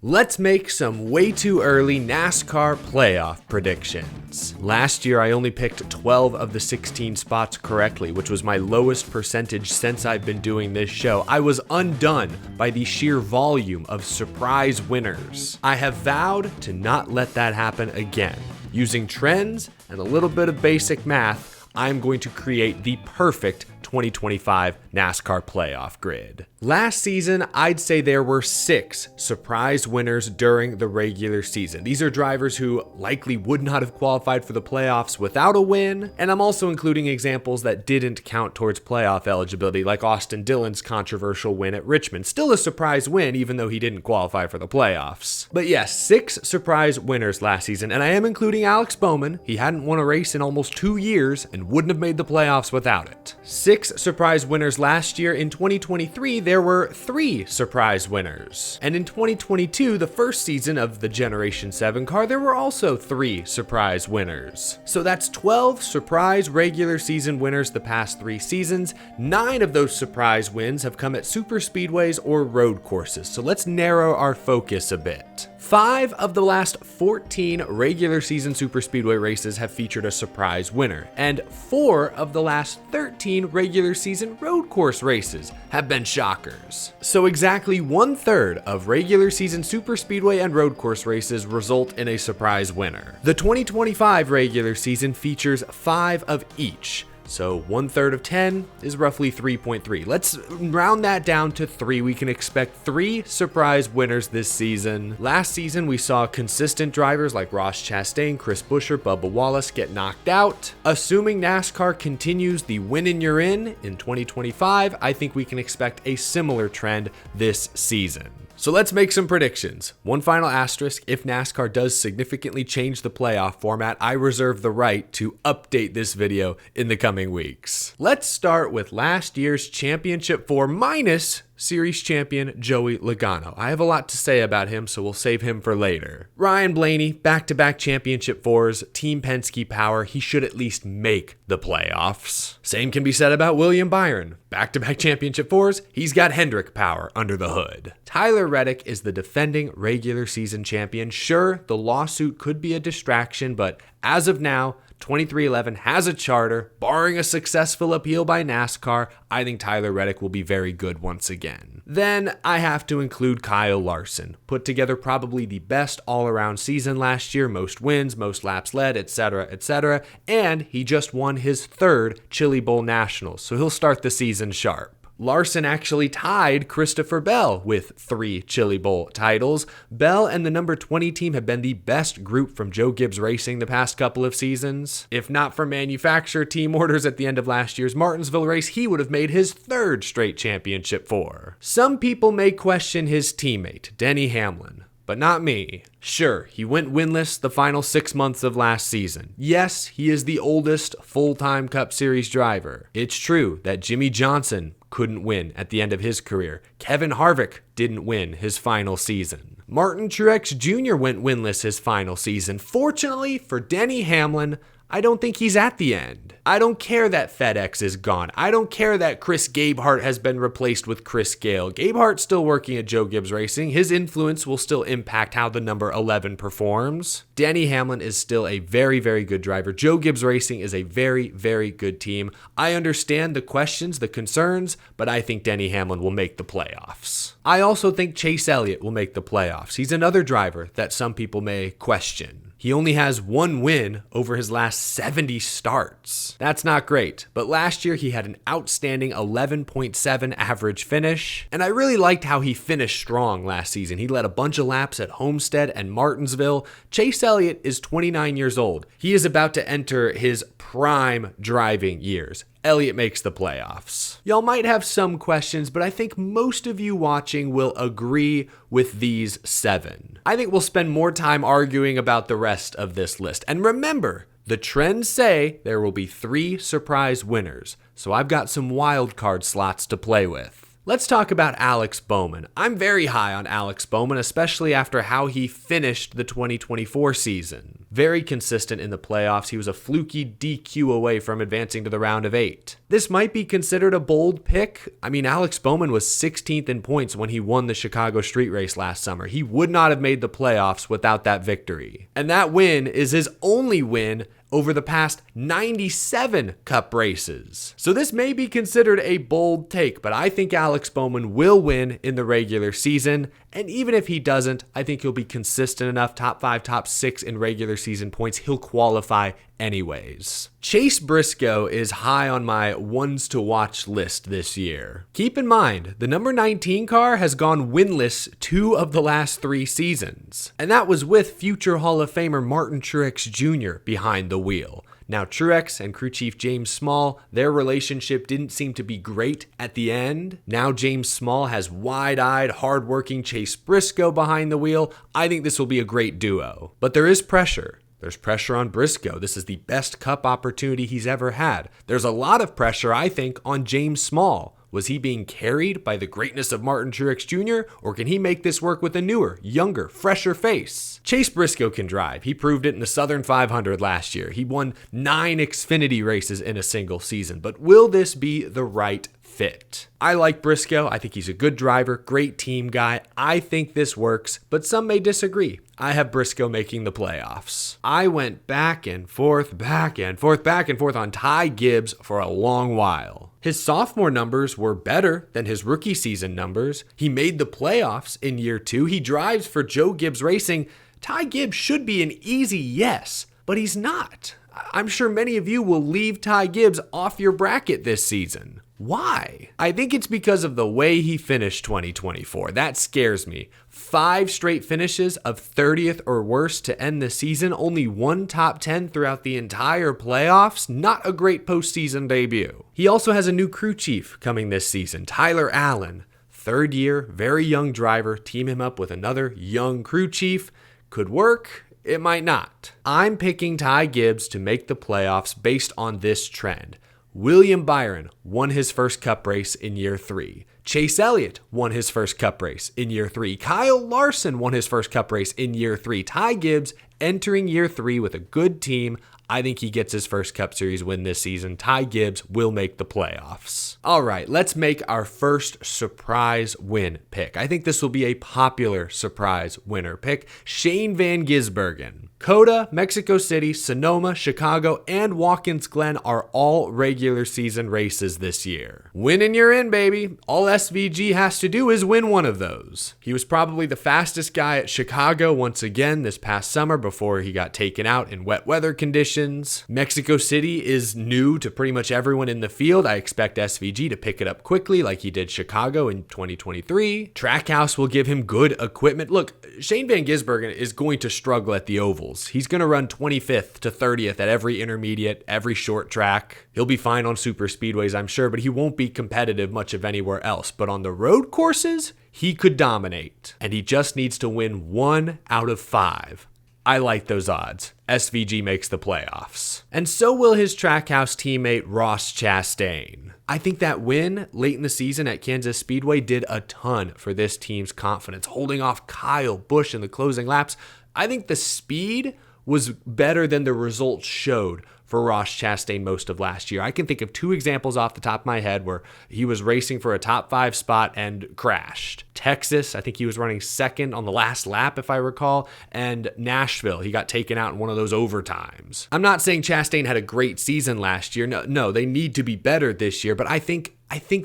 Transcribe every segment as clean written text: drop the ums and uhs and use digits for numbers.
Let's make some way too early NASCAR playoff predictions. Last year, I only picked 12 of the 16 spots correctly, which was my lowest percentage since I've been doing this show. I was undone by the sheer volume of surprise winners. I have vowed to not let that happen again. Using trends and a little bit of basic math, I'm going to create the perfect 2025 NASCAR playoff grid. Last season, I'd say there were 6 surprise winners during the regular season. These are drivers who likely would not have qualified for the playoffs without a win, and I'm also including examples that didn't count towards playoff eligibility, like Austin Dillon's controversial win at Richmond. Still a surprise win, even though he didn't qualify for the playoffs. But yes, 6 surprise winners last season, and I am including Alex Bowman. He hadn't won a race in almost 2 years and wouldn't have made the playoffs without it. 6 surprise winners last year. In 2023, there were 3 surprise winners. And in 2022, the first season of the Generation 7 car, there were also 3 surprise winners. So that's 12 surprise regular season winners the past 3 seasons. 9 of those surprise wins have come at super speedways or road courses. So let's narrow our focus a bit. 5 of the last 14 regular season super speedway races have featured a surprise winner, and 4 of the last 13 regular season road course races have been shockers. So exactly 1/3 of regular season super speedway and road course races result in a surprise winner. The 2025 regular season features 5 of each. So 1/3 of 10 is roughly 3.3. Let's round that down to 3. We can expect 3 surprise winners this season. Last season, we saw consistent drivers like Ross Chastain, Chris Buescher, Bubba Wallace get knocked out. Assuming NASCAR continues the win and you're in 2025, I think we can expect a similar trend this season. So let's make some predictions. One final asterisk: if NASCAR does significantly change the playoff format, I reserve the right to update this video in the coming weeks. Let's start with last year's Championship 4 minus Series champion Joey Logano. I have a lot to say about him, so we'll save him for later. Ryan Blaney, back-to-back Championship 4s, Team Penske power. He should at least make the playoffs. Same can be said about William Byron. Back-to-back Championship 4s, he's got Hendrick power under the hood. Tyler Reddick is the defending regular season champion. Sure, the lawsuit could be a distraction, but as of now, 2311 has a charter. Barring a successful appeal by NASCAR, I think Tyler Reddick will be very good once again. Then I have to include Kyle Larson. Put together probably the best all-around season last year, most wins, most laps led, etc., and he just won his 3rd Chili Bowl Nationals, so he'll start the season sharp. Larson actually tied Christopher Bell with 3 Chili Bowl titles. Bell and the number 20 team have been the best group from Joe Gibbs Racing the past couple of seasons. If not for manufacturer team orders at the end of last year's Martinsville race, he would have made his 3rd straight Championship 4. Some people may question his teammate, Denny Hamlin, but not me. Sure, he went winless the final 6 months of last season. Yes, he is the oldest full-time Cup Series driver. It's true that Jimmy Johnson couldn't win at the end of his career. Kevin Harvick didn't win his final season. Martin Truex Jr. went winless his final season. Fortunately for Denny Hamlin, I don't think he's at the end. I don't care that FedEx is gone. I don't care that Chris Gabehart has been replaced with Chris Gale. Gabehart's still working at Joe Gibbs Racing. His influence will still impact how the number 11 performs. Denny Hamlin is still a very, very good driver. Joe Gibbs Racing is a very, very good team. I understand the questions, the concerns, but I think Denny Hamlin will make the playoffs. I also think Chase Elliott will make the playoffs. He's another driver that some people may question. He only has 1 win over his last 70 starts. That's not great, but last year he had an outstanding 11.7 average finish, and I really liked how he finished strong last season. He led a bunch of laps at Homestead and Martinsville. Chase Elliott is 29 years old. He is about to enter his prime driving years. Elliott makes the playoffs. Y'all might have some questions, but I think most of you watching will agree with these 7. I think we'll spend more time arguing about the rest of this list. And remember, the trends say there will be 3 surprise winners, so I've got some wild card slots to play with. Let's talk about Alex Bowman. I'm very high on Alex Bowman, especially after how he finished the 2024 season. Very consistent in the playoffs. He was a fluky DQ away from advancing to the round of 8. This might be considered a bold pick. I mean, Alex Bowman was 16th in points when he won the Chicago street race last summer. He would not have made the playoffs without that victory. And that win is his only win over the past 97 Cup races. So this may be considered a bold take, but I think Alex Bowman will win in the regular season. And even if he doesn't, I think he'll be consistent enough, top 5, top 6 in regular season points. He'll qualify anyways. Chase Briscoe is high on my ones to watch list this year. Keep in mind, the number 19 car has gone winless 2 of the last 3 seasons. And that was with future Hall of Famer Martin Truex Jr. behind the wheel. Now, Truex and crew chief James Small, their relationship didn't seem to be great at the end. Now James Small has wide-eyed, hard-working Chase Briscoe behind the wheel. I think this will be a great duo. But there is pressure. There's pressure on Briscoe. This is the best Cup opportunity he's ever had. There's a lot of pressure, I think, on James Small. Was he being carried by the greatness of Martin Truex Jr., or can he make this work with a newer, younger, fresher face? Chase Briscoe can drive. He proved it in the Southern 500 last year. He won 9 Xfinity races in a single season. But will this be the right fit? I like Briscoe. I think he's a good driver, great team guy. I think this works, but some may disagree. I have Briscoe making the playoffs. I went back and forth on Ty Gibbs for a long while. His sophomore numbers were better than his rookie season numbers. He made the playoffs in year 2. He drives for Joe Gibbs Racing. Ty Gibbs should be an easy yes, but he's not. I'm sure many of you will leave Ty Gibbs off your bracket this season. Why? I think it's because of the way he finished 2024. That scares me. 5 straight finishes of 30th or worse to end the season. Only 1 top 10 throughout the entire playoffs. Not a great postseason debut. He also has a new crew chief coming this season, Tyler Allen. 3rd year, very young driver. Team him up with another young crew chief. Could work. It might not. I'm picking Ty Gibbs to make the playoffs based on this trend. William Byron won his first Cup race in year 3. Chase Elliott won his first Cup race in year 3. Kyle Larson won his first Cup race in year 3. Ty Gibbs entering year 3 with a good team. I think he gets his first Cup Series win this season. Ty Gibbs will make the playoffs. All right, let's make our first surprise win pick. I think this will be a popular surprise winner pick. Shane Van Gisbergen. Coda, Mexico City, Sonoma, Chicago, and Watkins Glen are all regular season races this year. Win and you're in, baby. All SVG has to do is win one of those. He was probably the fastest guy at Chicago once again this past summer before he got taken out in wet weather conditions. Mexico City is new to pretty much everyone in the field. I expect SVG to pick it up quickly like he did Chicago in 2023. Trackhouse will give him good equipment. Look, Shane Van Gisbergen is going to struggle at the ovals. He's going to run 25th to 30th at every intermediate, every short track. He'll be fine on super speedways, I'm sure, but he won't be competitive much of anywhere else. But on the road courses, he could dominate. And he just needs to win 1 out of 5. I like those odds. SVG makes the playoffs. And so will his Trackhouse teammate Ross Chastain. I think that win late in the season at Kansas Speedway did a ton for this team's confidence, holding off Kyle Busch in the closing laps. I think the speed was better than the results showed for Ross Chastain most of last year. I can think of 2 examples off the top of my head where he was racing for a top 5 spot and crashed. Texas, I think he was running 2nd on the last lap, if I recall, and Nashville, he got taken out in one of those overtimes. I'm not saying Chastain had a great season last year. No, they need to be better this year, but I think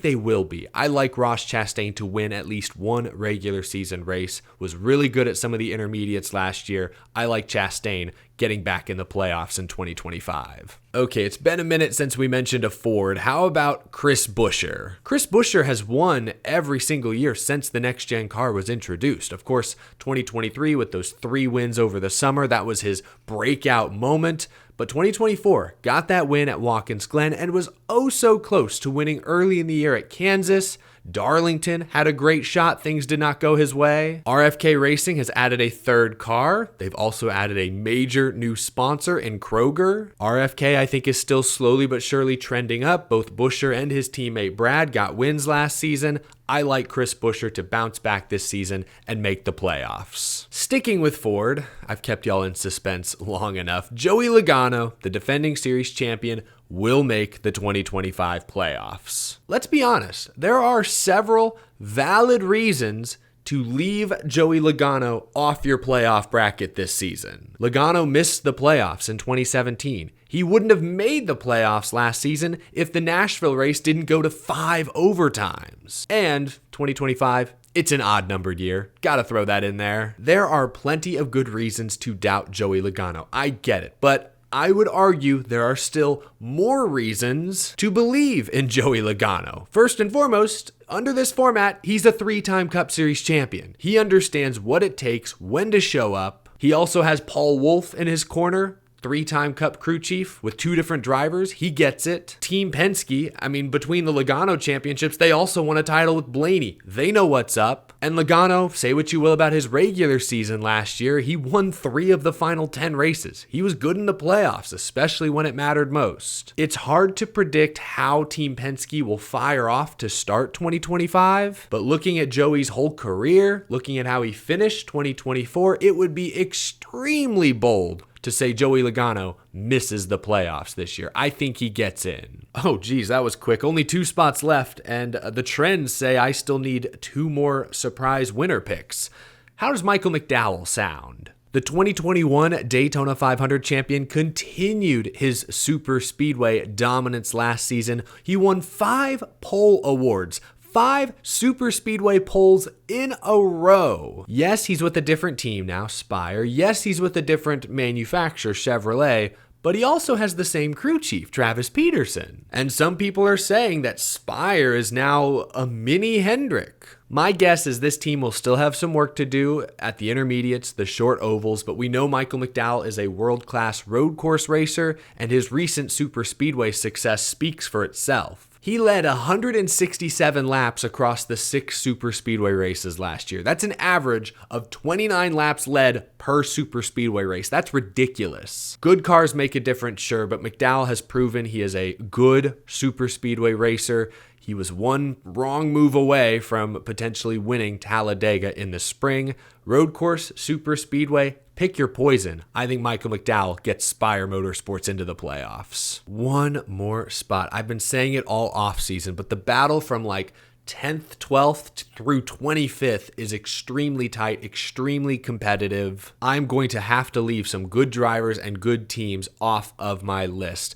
they will be. I like Ross Chastain to win at least 1 regular season race. Was really good at some of the intermediates last year. I like Chastain getting back in the playoffs in 2025. Okay, it's been a minute since we mentioned a Ford. How about Chris Buescher? Chris Buescher has won every single year since the next-gen car was introduced. Of course, 2023 with those 3 wins over the summer, that was his breakout moment. But 2024 got that win at Watkins Glen and was oh so close to winning early in the year at Kansas. Darlington had a great shot. Things did not go his way. RFK Racing has added a third car. They've also added a major new sponsor in Kroger. RFK, I think, is still slowly but surely trending up. Both Buescher and his teammate Brad got wins last season. I like Chris Buescher to bounce back this season and make the playoffs. Sticking with Ford, I've kept y'all in suspense long enough. Joey Logano, the defending series champion, will make the 2025 playoffs. Let's be honest, there are several valid reasons to leave Joey Logano off your playoff bracket this season. Logano missed the playoffs in 2017. He wouldn't have made the playoffs last season if the Nashville race didn't go to 5 overtimes. And 2025, it's an odd-numbered year. Gotta throw that in there. There are plenty of good reasons to doubt Joey Logano. I get it, but I would argue there are still more reasons to believe in Joey Logano. First and foremost, under this format, he's a 3-time Cup Series champion. He understands what it takes, when to show up. He also has Paul Wolfe in his corner, 3-time Cup crew chief with 2 different drivers. He gets it. Team Penske, between the Logano championships, they also won a title with Blaney. They know what's up. And Logano, say what you will about his regular season last year, he won 3 of the final 10 races. He was good in the playoffs, especially when it mattered most. It's hard to predict how Team Penske will fire off to start 2025, but looking at Joey's whole career, looking at how he finished 2024, it would be extremely bold to say Joey Logano misses the playoffs this year. I think he gets in. Oh geez, that was quick. Only 2 spots left, and the trends say I still need 2 more surprise winner picks. How does Michael McDowell sound? The 2021 Daytona 500 champion continued his super speedway dominance last season. He won 5 pole awards. 5 super speedway poles in a row. Yes, he's with a different team now, Spire. Yes, he's with a different manufacturer, Chevrolet, but he also has the same crew chief, Travis Peterson. And some people are saying that Spire is now a mini Hendrick. My guess is this team will still have some work to do at the intermediates, the short ovals, but we know Michael McDowell is a world-class road course racer, and his recent super speedway success speaks for itself. He led 167 laps across the 6 super speedway races last year. That's an average of 29 laps led per super speedway race. That's ridiculous. Good cars make a difference, sure, but McDowell has proven he is a good super speedway racer. He was one wrong move away from potentially winning Talladega in the spring. Road course, super speedway, pick your poison. I think Michael McDowell gets Spire Motorsports into the playoffs. One more spot. I've been saying it all offseason, but the battle from 10th, 12th through 25th is extremely tight, extremely competitive. I'm going to have to leave some good drivers and good teams off of my list.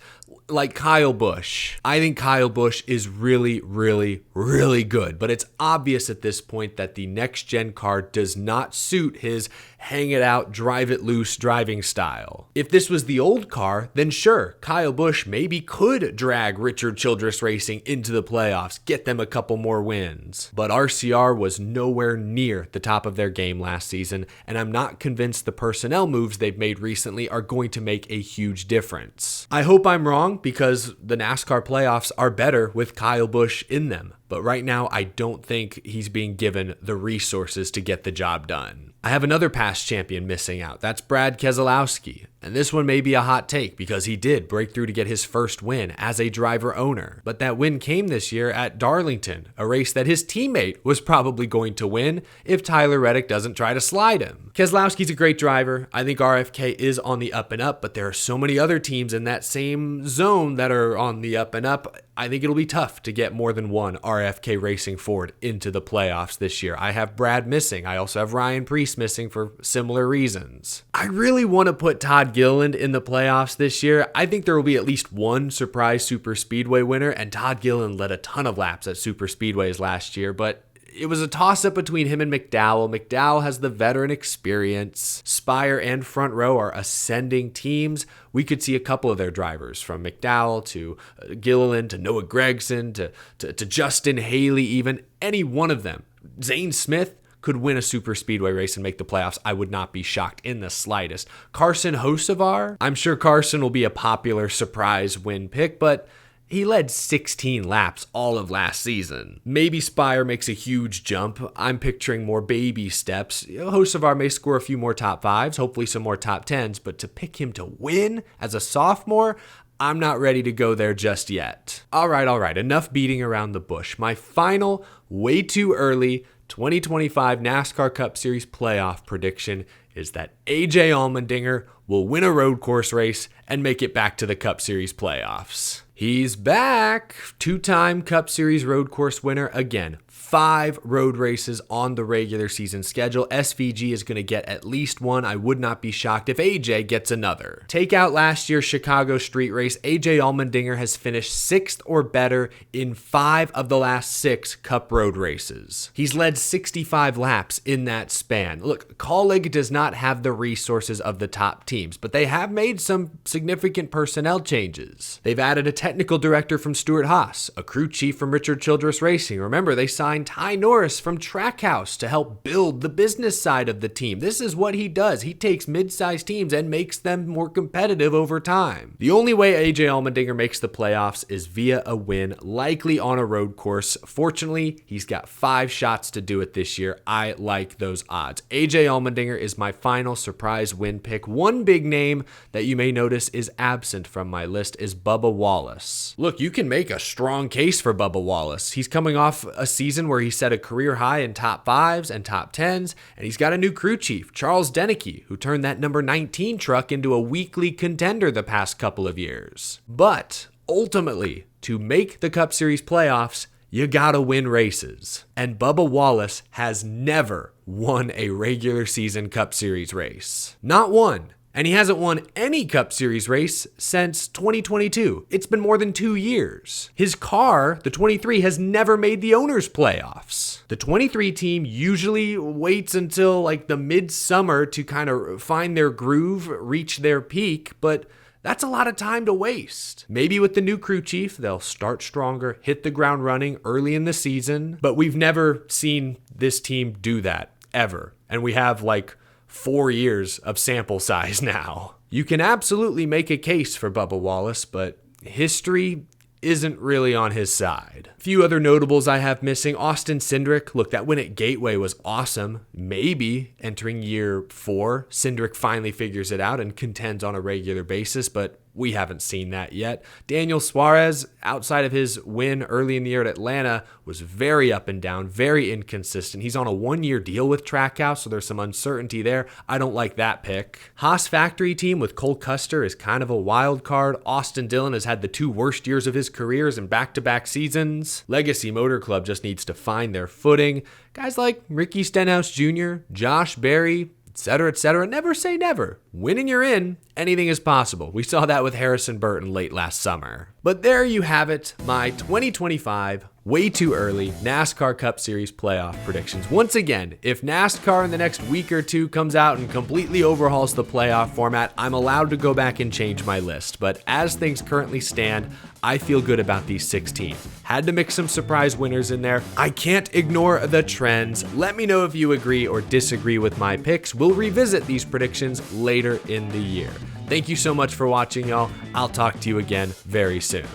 Like Kyle Busch. I think Kyle Busch is really, really, really good, but it's obvious at this point that the next-gen car does not suit his hang it out, drive it loose driving style. If this was the old car, then sure, Kyle Busch maybe could drag Richard Childress Racing into the playoffs, get them a couple more wins. But RCR was nowhere near the top of their game last season, and I'm not convinced the personnel moves they've made recently are going to make a huge difference. I hope I'm wrong, because the NASCAR playoffs are better with Kyle Busch in them. But right now, I don't think he's being given the resources to get the job done. I have another past champion missing out. That's Brad Keselowski. And this one may be a hot take because he did break through to get his first win as a driver owner. But that win came this year at Darlington, a race that his teammate was probably going to win if Tyler Reddick doesn't try to slide him. Keselowski's a great driver. I think RFK is on the up and up, but there are so many other teams in that same zone that are on the up and up. I think it'll be tough to get more than one RFK Racing Ford into the playoffs this year. I have Brad missing. I also have Ryan Preece missing for similar reasons. I really want to put Todd Gilliland in the playoffs this year. I think there will be at least one surprise super speedway winner, and Todd Gilliland led a ton of laps at super speedways last year, but it was a toss-up between him and McDowell. McDowell has the veteran experience. Spire and Front Row are ascending teams. We could see a couple of their drivers, from McDowell to Gilliland to Noah Gragson to Justin Haley even. Any one of them. Zane Smith could win a super speedway race and make the playoffs. I would not be shocked in the slightest. Carson Hocevar, I'm sure Carson will be a popular surprise win pick, but He led 16 laps all of last season. Maybe Spire makes a huge jump. I'm picturing more baby steps. Hocevar may score a few more top 5s, hopefully some more top 10s, but to pick him to win as a sophomore, I'm not ready to go there just yet. All right, enough beating around the bush. My final, way too early 2025 NASCAR Cup Series playoff prediction is that AJ Allmendinger will win a road course race and make it back to the Cup Series playoffs. He's back. 2-time Cup Series road course winner again. 5 road races on the regular season schedule. SVG is going to get at least one. I would not be shocked if AJ gets another. Take out last year's Chicago street race. AJ Allmendinger has finished 6th or better in 5 of the last 6 Cup road races. He's led 65 laps in that span. Look, Kaulig does not have the resources of the top teams, but they have made some significant personnel changes. They've added a technical director from Stuart Haas, a crew chief from Richard Childress Racing. Remember, they signed Ty Norris from Trackhouse to help build the business side of the team. This is what he does. He takes mid-sized teams and makes them more competitive over time. The only way AJ Allmendinger makes the playoffs is via a win, likely on a road course. Fortunately, he's got 5 shots to do it this year. I like those odds. AJ Allmendinger is my final surprise win pick. One big name that you may notice is absent from my list is Bubba Wallace. Look, you can make a strong case for Bubba Wallace. He's coming off a season where he set a career high in top 5s and top 10s, and he's got a new crew chief, Charles Deneke, who turned that number 19 truck into a weekly contender the past couple of years. But ultimately, to make the Cup Series playoffs, you gotta win races. And Bubba Wallace has never won a regular season Cup Series race. Not one. And he hasn't won any Cup Series race since 2022. It's been more than 2 years. His car, the 23, has never made the owners' playoffs. The 23 team usually waits until like the midsummer to kind of find their groove, reach their peak, but that's a lot of time to waste. Maybe with the new crew chief, they'll start stronger, hit the ground running early in the season, but we've never seen this team do that, ever. And we have like 4 years of sample size now. You can absolutely make a case for Bubba Wallace, but history isn't really on his side. A few other notables I have missing. Austin Cindric. Look, that win at Gateway was awesome. Maybe entering year 4, Cindric finally figures it out and contends on a regular basis, but we haven't seen that yet. Daniel Suarez, outside of his win early in the year at Atlanta, was very up and down, very inconsistent. He's on a 1-year deal with Trackhouse, so there's some uncertainty there. I don't like that pick. Haas factory team with Cole Custer is kind of a wild card. Austin Dillon has had the 2 worst years of his careers in back-to-back seasons. Legacy Motor Club just needs to find their footing. Guys like Ricky Stenhouse Jr., Josh Berry, etc., etc. Never say never. Winning you're in, anything is possible. We saw that with Harrison Burton late last summer. But there you have it, my 2025 way too early NASCAR Cup Series playoff predictions. Once again, if NASCAR in the next week or 2 comes out and completely overhauls the playoff format, I'm allowed to go back and change my list. But as things currently stand, I feel good about these 16. Had to mix some surprise winners in there. I can't ignore the trends. Let me know if you agree or disagree with my picks. We'll revisit these predictions later in the year. Thank you so much for watching, y'all. I'll talk to you again very soon.